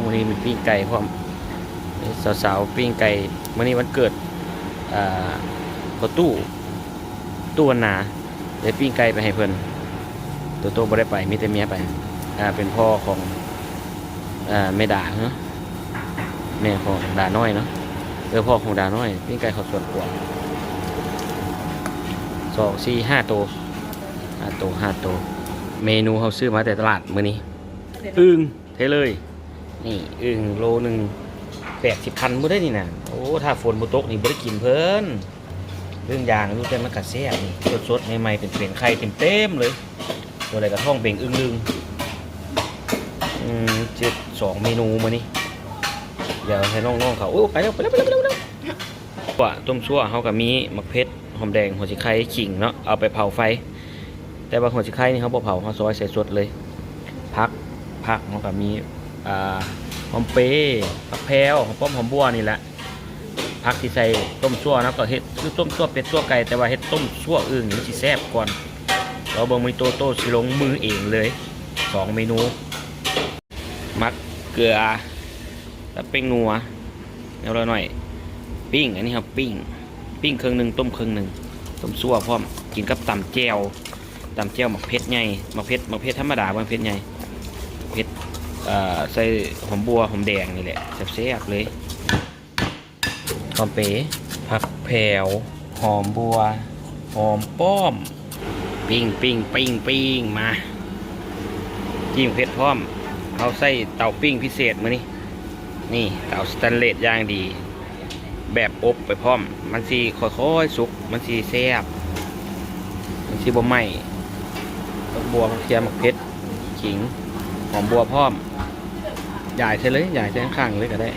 มื้อนี้มีปิ้งไก่พร้อมสาวๆปิ้งไก่มื้อนี้วันเกิดอ่าพ่อตู้วันหนาได้ปิ้งไก่ไปให้เพิ่นโตบ่ได้ไปมีแต่เมียไปเป็นพ่อของแม่ดาเนาะแม่ของดาน้อยเนาะพ่อของดาน้อยปิ้งไก่เขาส่วนกว่า2 4 5ตัว5ตัวเมนูเขาซื้อมาแต่ตลาดมื้อนี้อึ่งเทเลยนี่อึ่งโลนึง80,000บ่ได้นี่น่ะโอ้ถ้าฝนบ่ตกนี่บ่ได้กินเพิ่นเรื่องยางรู้แต่มันก็แซ่บนี่สดๆใหม่ๆเป็นไข่เต็มๆเลยตัวอะไรก็ท้องเบ่งอึ่งลึงจืด2เมนูมื้อนี้เดี๋ยวให้น้องๆเขาโอ้ไปแล้วว่าต้มซั่วเขาก็มีมะเขือหอมแดงหัวสิไข่ขิงเนาะเอาไปเผาไฟแต่ว่าหัวสิไข่นี่เขาบ่เผาเขาซอยใส่สดเลยผักเขาก็มีหอมเปย์ผักแพรวหอมป้อมหอมบัวนี่แหละผักที่ใส่ต้มซั่วนะก็เฮ็ดคือต้มซั่วเป็ดซั่วไก่แต่ว่าเฮ็ดต้มซั่วอึ่งนี่สิแซ่บก่อนเราเบิ่งมีโตสิลงมือเองเลย2เมนูมักเกลือแล้วเป้งนัวแล้วหน่อยปิ้งอันนี้ครับปิ้งครึ่งนึงต้มครึ่งนึงต้มซั่วพร้อมกินกับตำแจ่วหมักเผ็ดใหญ่หมักเผ็ดธรรมดาบ่เผ็ดใหญ่เผ็ดใส่หอมบัวหอมแดงนี่แหละแซ่บๆเลยหอมเป๋ผักแผ่วหอมบัวหอมป้อมปิ้งมาจิ้มเผ็ดพร้อมเอาใส่เตาปิ้งพิเศษมื้อนี้นี่เตาสแตนเลสย่างดีแบบอบไปพร้อมมันสิค่อยๆสุกมันสิแซ่บมันสิบ่ไหม้ต้นบัวกระเทียมมะเขือขิงหอมบัวพร้อมใหญ่ใช่เลยใหญ่ใช่ข้างๆเลยก็ได้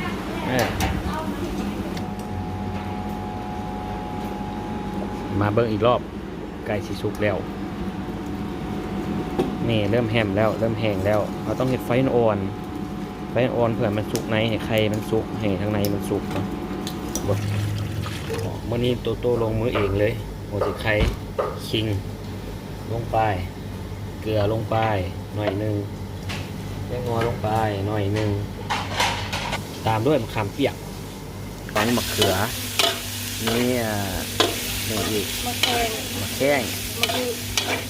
มาเบิ่งอีกรอบไก่สิสุกแล้วนี่เริ่มแห้งแล้วเราต้องเห็ดไฟอ่อนเพื่อมันสุกในให้ไข่มันสุกให้ข้างในมันสุกเนาะมื่อนี้โตลงมือเองเลยหัวสิไข่คิงลงไปเกลือลงไปหน่อยนึงแป้งนัวลงไปหน่อยนึงตามด้วยมะขามเปียกตอนนี้มะเขือนี่อีกมะแข้ง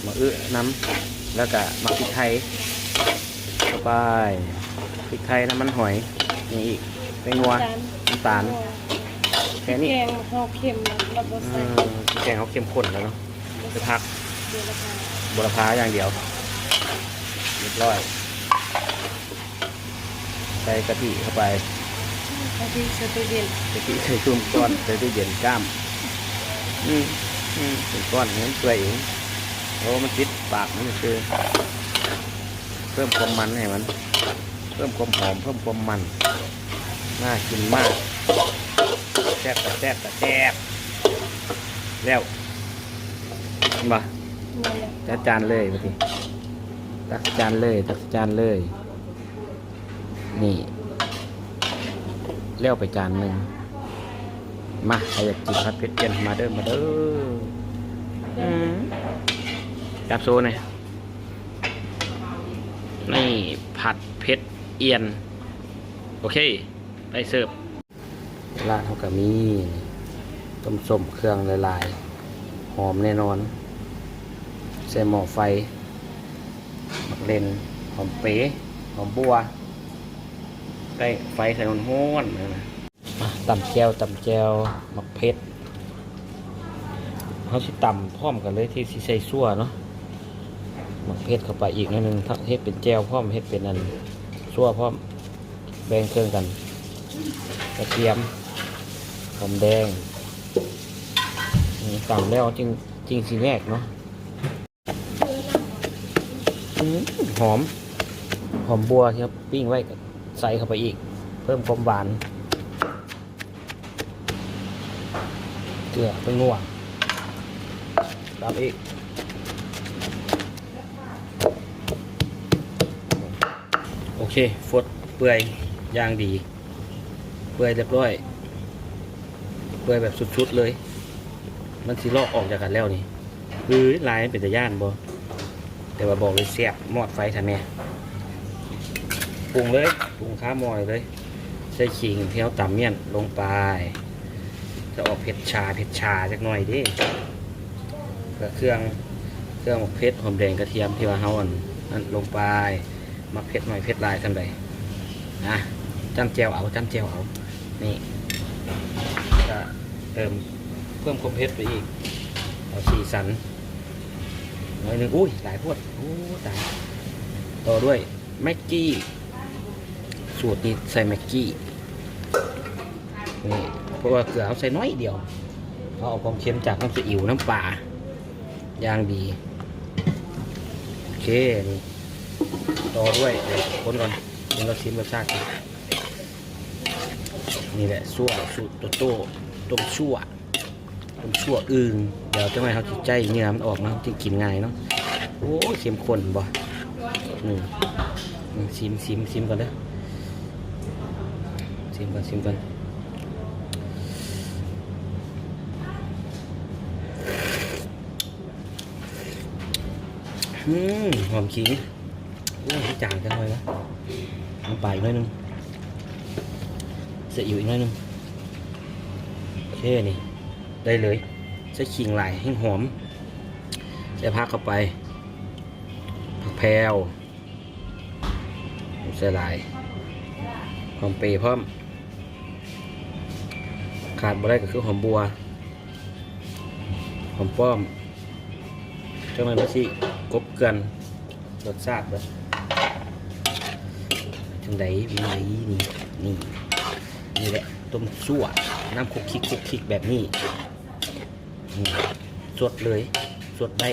มะอึน้ำแล้วก็มะพริกไทยเข้าไปพริกไทยน้ำมันหอยนี่อีกแป้งนัวน้ำตาลแค่นี้แกงเขาเค็มแล้วก็ใส่แกงเขาเค็มข้นแล้วเนาะจะพักบัวพาอย่างเดียวเรียบร้อยใส่กะทิเข้าไปกะทิใส่ตู้เย็นใส่ตุ้มก้อนใส่ตู้เย็นก้ามเป็นก้อนนั้นเปื่อยเองเพราะมันติดปากมันคือเพิ่มความมันให้มันเพิ่มความหอมเพิ่มความมันน่ากินมากแซ่บแล้วมาจัดจานเลยพี่ตักจานเลยนี่เลี้ยวไปจานหนึ่งมาใครอยากกินผัดเผ็ดเย็นมาเด้อจับโซ่หน่อยนี่ผัดเผ็ดเอียนโอเคไปเสิร์ฟร้านเขาก็มีต้มส้มเครื่องหลายๆหอมแน่นอนใส่หม้อไฟมักเลนหอมเป๋หอมบัวได้ไฟใส่ห้อนๆนะตำแจวมักเผ็ดเขาสิตำพร้อมกันเลยที่ใส่ซั่วเนาะมักเผ็ดเข้าไปอีกนิดนึงเฮ็ดเป็นแจวพร้อมเฮ็ดเป็นอันซั่วพร้อมแบ่งเครื่องกันกระเทียมหอมแดงตำแล้วจริงสีแรกเนาะหอมบัวครับปิ้งไว้ใส่เข้าไปอีกเพิ่มความหวานเกลือเป็นนัวตามอีกโอเคฟดเปื่อยย่างดีเปื่อยเรียบร้อยเปื่อยแบบสุดๆเลยมันสิลอกออกจากกันแล้วนี่ลายเป็นตะย่านบ่แต่ว่าบอกเลยแซ่บมอดไฟทำแม่ ปรุงเลยปรุงข้าวหมอยเลยใส่ขิงเที่ยวตำเมี่ยนลงไปจะออกเผ็ดชาจักหน่อยดิเครื่องหมกเผ็ดหอมแดงกระเทียมที่ว่าเฮาอันนั่นลงไปมักเผ็ดหน่อยเผ็ดลายทำใดนะจ้ำแจวเอานี่ก็เติมเพิ่มความเผ็ดไปอีกเอาสีสันหน่อยหนึ่งอุ้ยหลายพวดโอ้ตายต่อด้วยแม็กกี้สูตรนี้ใส่แม็กกี้นี่เพราะว่าเกลือเอาใส่น้อยเดียวเอาความเค็มจากน้ำซีอิ๊วน้ำปลาอย่างดีโอเคนี่ต่อด้วยเดี๋ยวคนก่อนเดี๋ยวเราชิมรสชาติกันนี่แหละซั่วสูตรโตต้มชั่วอึ่งเดี๋ยวจะให้เขาจิตใจเนื้อมันออกนะจะกินง่ายเนาะโอ้เข้มข้นบ่ชิมก่อนเด้อชิมก่อนหอมขิงโอ้ยจางจังเลยนะน้ำปลาอีกหน่อยนึงเสียอยู่อีกหน่อยนึงโอเคนี่ได้เลยใส่ขิงไหลให้หอมใส่ผักเข้าไปผักแพรวใส่หลายหอมเปรี้ยวพร้อมขาดบ่ได้ก็คือหอมบัวหอมป้อมเจ้ามันมาสิกบเกลือนรสชาติเลยจังไดนี่แหละต้มซั่วน้ำคุกคิกแบบนี้สดเลยสดได้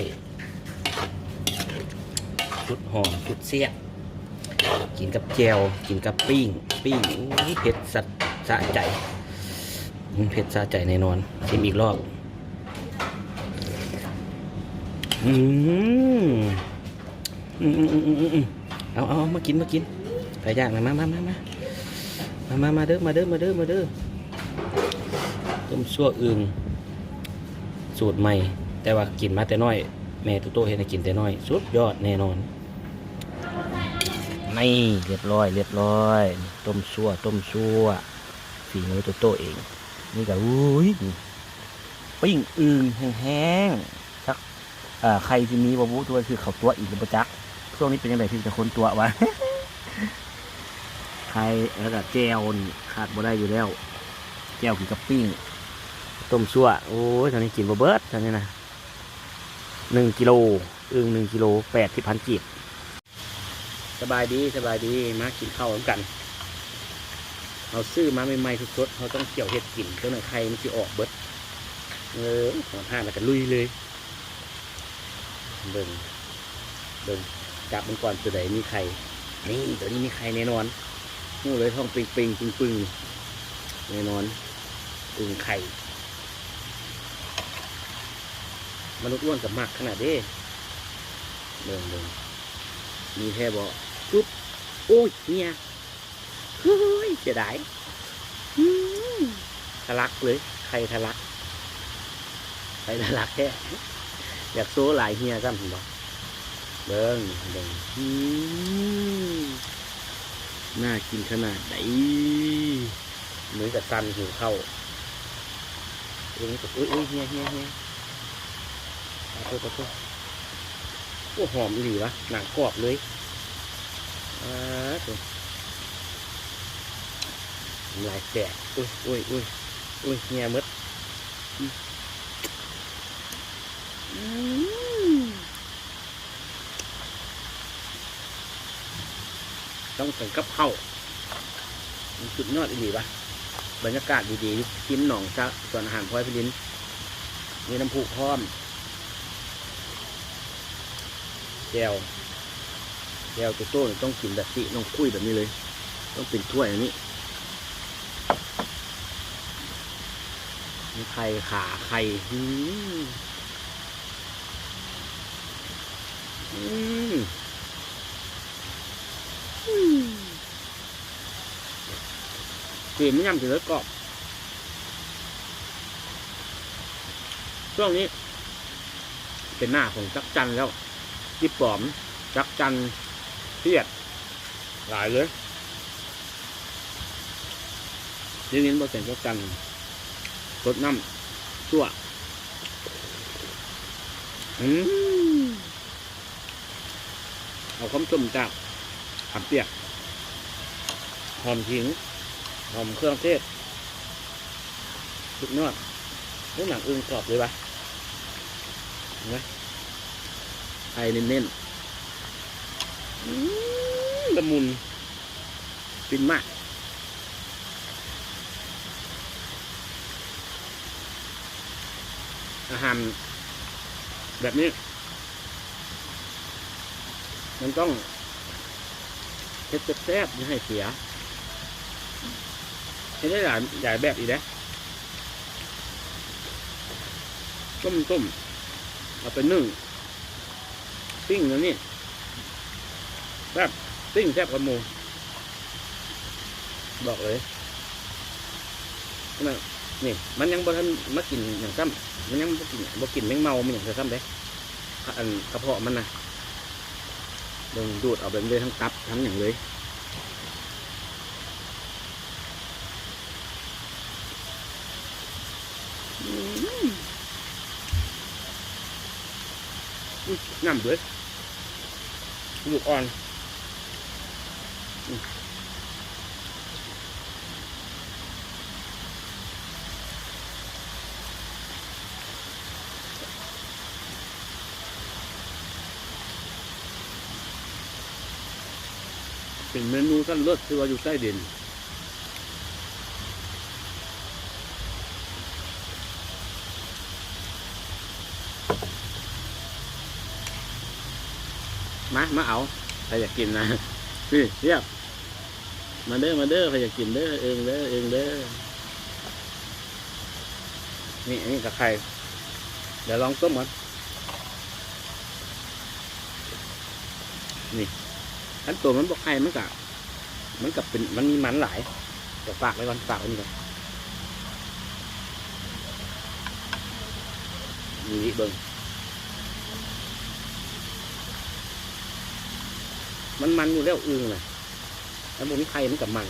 สุดหอมสุดเสี้ยกินกับแจวกินกับปิ้งเผ็ดสัดสะใจเผ็ดสะใจแน่นอนชิมอีกรอบเอามากินไก่ย่างมาเด้อต้มซั่วอึ่งสูตรใหม่แต่ว่ากินมาแต่น้อยแม่ตุ๊โตเห็นให้กินแต่น้อยสุดยอดแน่นอนนี่เรียบร้อยต้มซั่วฝีมือตุ๊โตเองนี่ก็อุ้ยปิ้งอึ่งแห้งๆสักใครที่มีบะบุตัวคือเขาตัวอีกหรือประจักช่วงนี้เป็นยังไงที่จะค้นตัววะ ใครแล้วก็แจวนี่ขาดบ่ได้อยู่แล้วแจวกินกับปิ้งต้มซั่วโอ้ยตอนนี้กินบ่เบิดตอนนี้นะ1 กิโลอึ่ง1 กิโล80,000 กีบสบายดีมากินข้าวกันเอาซื้อมาใหม่ๆสดๆเขาต้องเกี่ยวเห็ดกินเท่านั้นใครมันจะออกเบิดของท่านแล้วก็ลุยเลยเบิ่งจับมันก่อนตัวไหนมีไข่นี่ตัวนี้มีไข่แน่นอนนู่เลยท้องปึงแน่นอนอึ่งไข่มนุษย์อ้วนกับหมักขนาดเด้เบิ่งมีแค่บอกปุ๊บโอ้ยเนี่ยเฮ้ยเสียดายทะลักเลยไข่ทะลักแค่อยากโซ่หลายเฮียกันผมบอกเบิ่งน่ากินขนาดไหนเหมือนกับซันหิวเข้าอุ้ยเฮียขอโทษโอ้หอมดีวะหนังกรอบเลยลายแตกอุ้ยเฮียมดต้องใส่กับข้าวสุดยอดดีวะบรรยากาศดีๆกินหนองจะส่วนอาหารพลอยพิลินมีน้ำพุพร้อมแก้วตัวโต้ต้องกินแบบนี้ต้องคุยแบบนี้เลยต้องเป็นถ้วยอย่างนี้มีไข่ขาไข่กลิ่นไม่ยำถึงแล้วกรอบช่วงนี้เป็นหน้าของจักจันแล้วที่ปลอมจักจันเทียดหลายเลย ยืนยันบ่เสียงก็กันรสน้ำชั่วเอาข้าวต้มจากหอมเปียกหอมขิงหอมเครื่องเทศสุดยอดนี่หนังอึ่งกรอบเลยปะเห็นไหมไข่เน้นๆละมุนฟินมากอาหารแบบนี้มันต้องเผ็ดแซ่บไม่ให้เสียให้ได้หลายแบบอีกนะต้มเอาไปนึ่งปิ้งแล้วนี่แซ่บปิ้งแซ่บกระมูบอกเลยนี่มันยังบ่ทันมากินอย่างซ้ำมันยังบ่กินแมงเมามันอย่างซ้ำเด้อันกระเพาะมันนะดูดเอาแบบเลยทั้งตับทั้งอย่างเลยน้ำด้วยลูกอ่อนเป็นเมนูสั้นเลิศที่ว่าอยู่ใต้ดินมาเอาใครอยากกินนะนี่เรียบมาเด้อใครอยากกินเด้อเองเด้อนี่อันนี้กับใครเดี๋ยวลองต้มก่อนนี่อันตัวมันบอกไข่มันกับเป็นมันมีมันหลายเดี๋ยวฝากไว้ก่อนฝากไว้นี่ก่อนนี่เบิ้งมันอยู่แล้วอึ่งน่ะแล้วบ่มีไข่มันกับมัน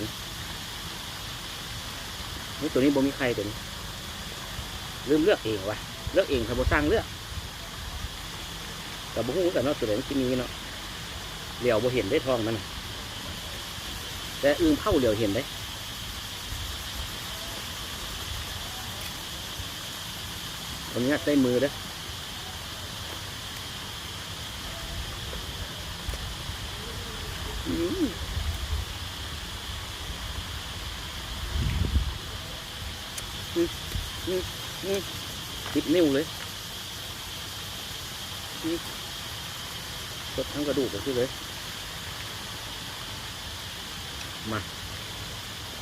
นี่ตัวนี้บ่มีไข่ตัวนี้เลือกเองวะเลือกเองถ้าบ่สร้างเลือกแต่บ่ฮู้แต่เนาะตัวไหนมันกินนี้เนาะเหลียวบ่เห็นได้ทองมันแต่อึ่งเผาเหลียวเห็นได้ตรงนี้ใส่มือเด้อติดนิ้วเลยสดทั้งกระดูกเลยเลยมา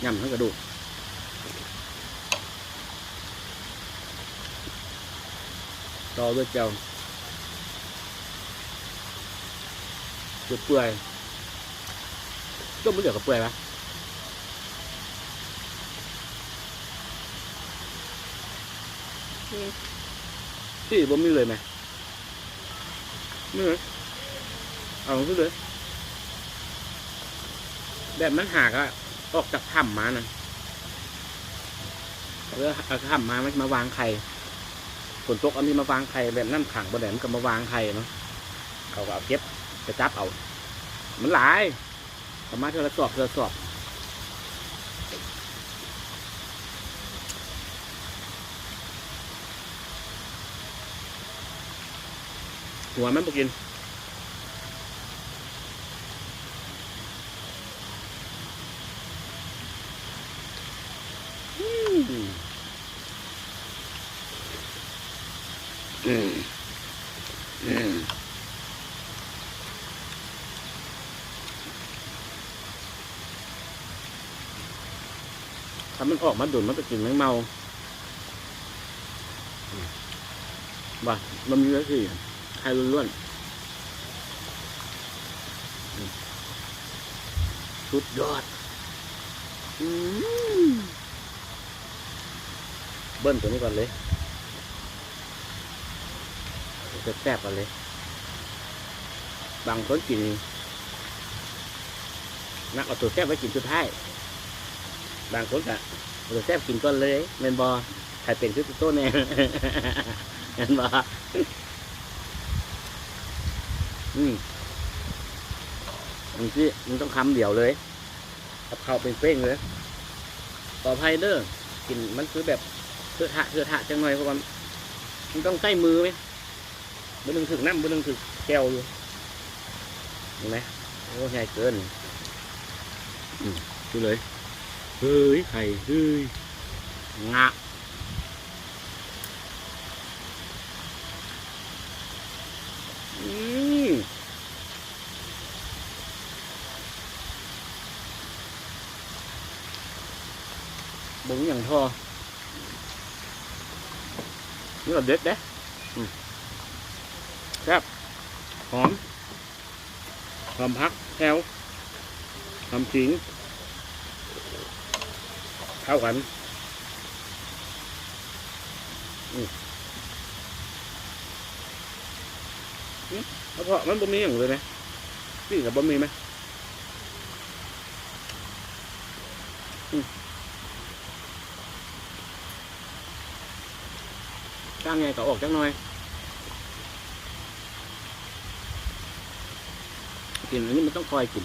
ย่ำทั้งกระดูกต่อด้วยเจ้าเปื่อยต้มไม่เหลือกับเปื่อยปะที่บ่มีเลยไหมไม่เลยเอาขึ้นเลยแบบมันหักอะออกจากถ้ำมานะแล้วเอาถ้ำมาวางไข่ฝนตกอันนี้มาวางไข่แบบนั่นขังบนแหลมก็มาวางไข่เนาะเขาก็เอาเก็บไปจับเอามันหลายประมาณเท่าไรสอบหัวมันบ่กินถ้ามันออกมาดุนมันจะกินแมงเมาบ่มันมีเยอะสิไข่ล้วนๆสุดยอดเบิ้ลตัวนี้ก่อนเลยแซ่บๆก่อนเลยบางคนกินนักเอาตัวแซ่บไว้กินสุดท้ายบางคนก็ เราแซ่บกินก่อนเลยแมนบอใครเป็นคือโต้แน่ แมนบอมันที่มันต้องคำเดียวเลยกับข้าวเป็นเป้งเลยต่อไปเด้อกินมันคือแบบเถื่อทะจังหน่อยเพราะว่ามันต้องใช้มือไหมบนหนึ่งถึงน้ำบนหนึ่งถึงแก้วอยู่เห็นไหมโอ้ใหญ่เกินดูเลยเฮ้ยไข่เฮ้ยงะบุ๋งอย่างทอนี่làเด็ดđấyครับหอมพักแถวหอมขิงเข้ากันแล้วเพราะมันบะหมี่อย่างเลยไหมนี่กับบะหมี่ไหมจ้างไงก็ออกจังหน่อยกินอันนี้มันต้องคอยกิน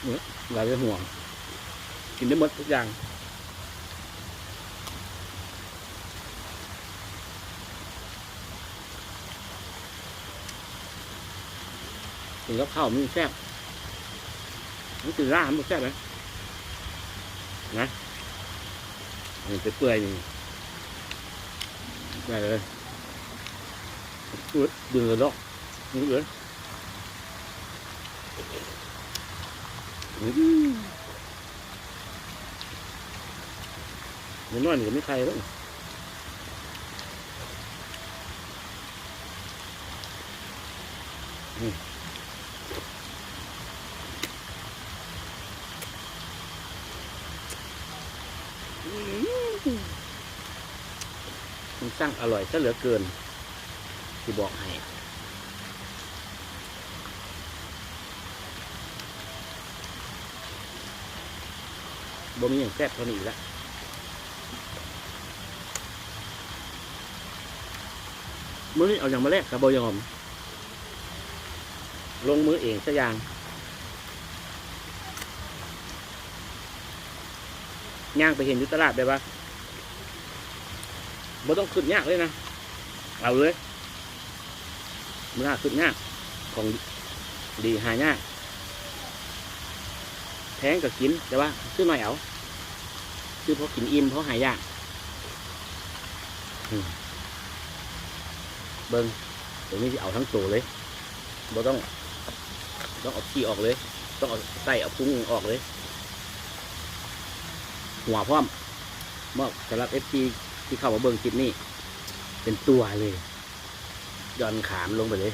เนี่ยหลายไปห่วงกินได้หมดทุกอย่างกินกับข้าวมันแซ่บมันคือร่ามันแซ่บไหมนะมันจะเปื่อยนี่ได้เลยดึงเลยดอกนี่เลยมันน้อยหนึ่งไม่ใครแล้วมันสร้างอร่อยซะเหลือเกินที่บอกให้บ่มีอย่างแซ่บเท่านี้ละมื้อนี้เอาอย่างมาแลกกับบยอมลงมือเองสักอย่างย่างไปเห็นอยู่ตลาดได้ปะบ่ต้องขึ้นยากเลยนะเอาเลยเมื่อขึ้นยากของดีหายากแพงก็กินแต่ว่าซื้อหน่อยเอาซื้อเพราะกินอิ่มเพราะหายากเบิ้งเดี๋ยวนี้จะเอาทั้งตัวเลยบ่ต้องเอาขี้ออกเลยต้องเอาไส้เอาพุงออกเลยหัวพร้อมมอบสำหรับ FP ที่เข้ามาเบิ้งคลิปนี้เป็นตัวเลยย่อนขามลงไปเลย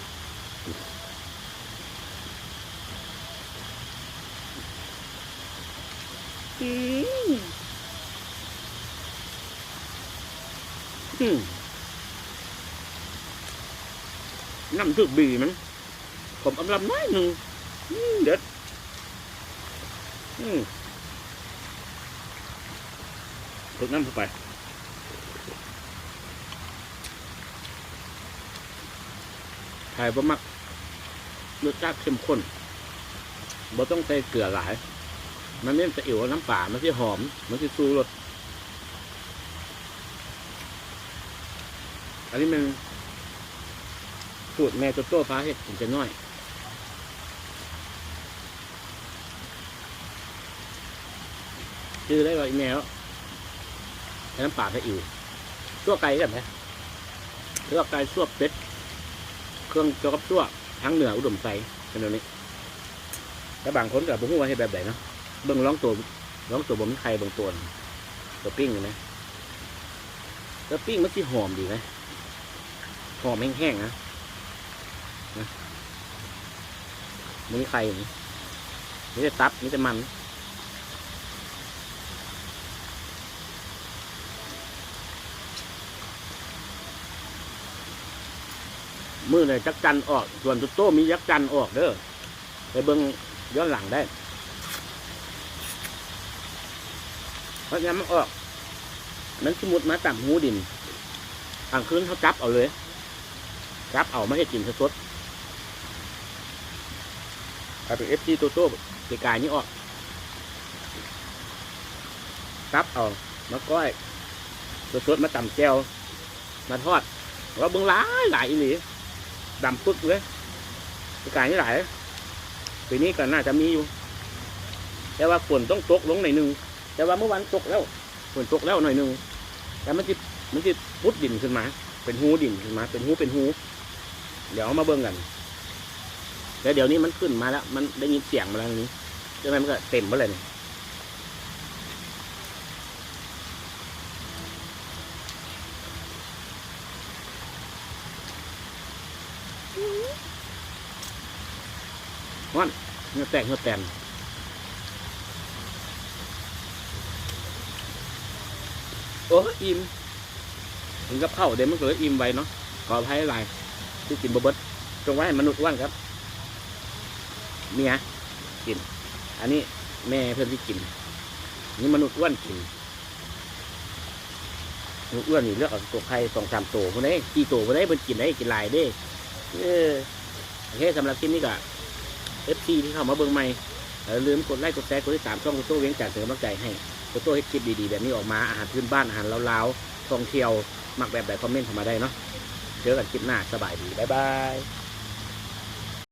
น้ำถึกบีมันผมอำลำน้อยหนึ่งเด็ดถึกน้ำเข้าไปไข่บะมักรสชาติเข้มข้นบ่ต้องใส่เกลือหลายมันเน้นจะอิ่วน้ำป่ามันที่หอมมันที่ซูรสอันนี้มันสูตรแม่โตโต้ฟ้าเห็ดถึงจะน้อยชื่อได้ว่าอีแมวน้ำป่าจะอิ่วซั่วไก่กันไหมซั่วไก่ซั่วเป็ดเครื่องเกี่ยวกับซั่วทั้งเหนืออุดมใส่เป็นแบบนี้แต่บางคนกับบุ้งว่าให้แบบไหนเนาะเบิ่งร้องตัวบ่มีใครบางตัวปิ้งอยู่ไหมตัวปิ้งมันที่หอมดีไหมหอมแห้งๆนะมันมีไข่นี่มีแต่ตับมีแต่มันมือเลยจักจันออกส่วนตุ๊โต้มียักจันออกเด้อไปเบิ่งย้อนหลังได้ เพราะงั้นมันออกนั้นสมมุติมาต่ำหูดินทางคืนเขาจับเอาเลยจับเอาไม่ให้กินสดๆเอาเป็นFGโตโต้กายนี้ออกจับเอามาก้อยสดๆมาต่ำแก้วมาทอดว่าเบื้องหลายอีหลีดำปึ๊กเลยกายนี้หลายปีนี้ก็น่าจะมีอยู่แต่ว่าฝนต้องตกลงหน่อยนึงแต่ว่าเมื่อวันตกแล้วฝนตกแล้วหน่อยนึงแต่มันจะพุดดินขึ้นมาเป็นหูดินขึ้นมาเป็นหูเดี๋ยวมาเบิ่งกันแล้วเดี๋ยวนี้มันขึ้นมาแล้วมันได้ยินเสียงมาแล้วนี้ใช่ไหมมันก็เต็มไปเลยเนี่ยวันเนื้อแตนโอ้อิ่มถึงกับเข้าเดี๋ยวมันก็เลยอิ่มไว้เนาะขออภัยหลายที่กินบะเบิดจงไว้ให้มนุษย์อ้วนครับเมียกินอันนี้แม่เพื่อนที่กินนี่มนุษย์อ้วนกินมนุษย์อ้วนนี่เลือกเอาตัวไข่2-3 ตัวพวกนี้กี่ตัวพวกนี้มันกินได้กินลายได้โอเคสำหรับคลิปนี้ก็FC ที่เข้ามาเบิ่งใหม่อย่าลืมกดไลค์กดแชร์กดติดตามช่องโตโต้เวียงจันทร์เสริมกำลังใจให้โตโต้ให้คลิปดีๆแบบนี้ออกมาอาหารพื้นบ้านอาหารลาวๆท่องเที่ยวมักแบบไหนคอมเมนต์เข้ามาได้เนาะเจอกันคลิปหน้าสบายดีบ๊ายบาย